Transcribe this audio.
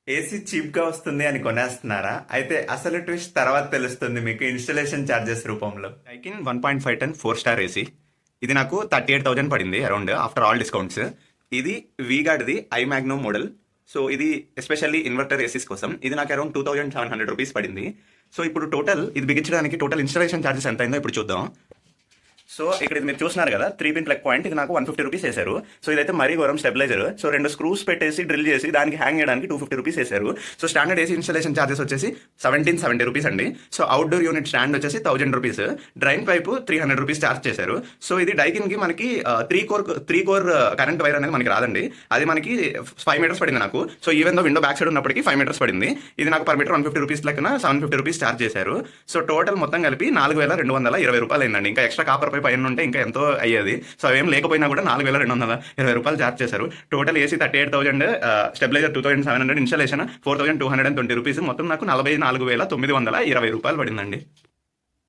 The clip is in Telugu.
ఏసీ చీప్ గా వస్తుంది అని కొనేస్తున్నారా? అయితే అసలు ట్విస్ట్ తర్వాత తెలుస్తుంది మీకు ఇన్స్టలేషన్ ఛార్జెస్ రూపంలో. డైకిన్ 1.5 టన్ 4 స్టార్ ఏసీ. ఇది నాకు 38,000 పడింది అరౌండ్ ఆఫ్టర్ ఆల్ డిస్కౌంట్స్. ఇది వీగార్డ్ది ఐ మ్యాగ్నో మోడల్. సో ఇది ఎస్పెషల్లీ ఇన్వర్టర్ ఏసీస్ కోసం. ఇది నాకు అరౌండ్ 2,700 రూపీస్ పడింది. సో ఇప్పుడు టోటల్ ఇది బిగించడానికి టోటల్ ఇన్స్టాలేషన్ ఛార్జెస్ ఎంత అయిందో ఇప్పుడు చూద్దాం. సో ఇక్కడ ఇది మీరు చూస్తున్నారు కదా, 3 పిన్ ప్లగ్ పాయింట్, ఇది నాకు 150 రూపీస్ వేశారు. సో ఇదైతే మరీ ఘోరం స్టెబిలైజర్. సో 2 స్క్రూస్ పెట్టేసి డ్రిల్ చేసి దానికి హ్యాంగ్ చేయడానికి 250 రూపీస్ వేశారు. So standard AC installation charges వచ్చేసి 1770 రూపీస్ అండి. సో అవుట్డోర్ యూనిట్ స్టాండ్ వచ్చేసి 1000 rupees, drain pipe 300 rupees charge చేశారు. సో ఇది డైకిన్కి మనకి 3 కోర్ కరెంట్ వైర్ అనేది మనకి రాదండి. అది మనకి 5 మీటర్స్ పడింది నాకు. So even though window back side ఉన్నప్పటికీ 5 మీటర్స్ పడింది. ఇది నాకు పర్ మీటర్ 150 రూపీస్ లెక్కన 750 రూపీస్ ఛార్జ్ చేశారు. సో టోటల్ మొత్తం కలిపి 4,220 రూపాయలు అయిందండి. ఇంకా ఎక్స్ట్రా కాపర్ పైప్ అయిన ఉంటే ఇంకా ఎంతో అయ్యేది. సో అవేం లేకపోయినా కూడా 4,220 రూపాయలు ఛార్జ్ చేశారు. Total AC 38,000, stabiliser 2,700, installation 4,220 rupees, మొత్తం నాకు 44,920 రూపాయలు పడిందండి.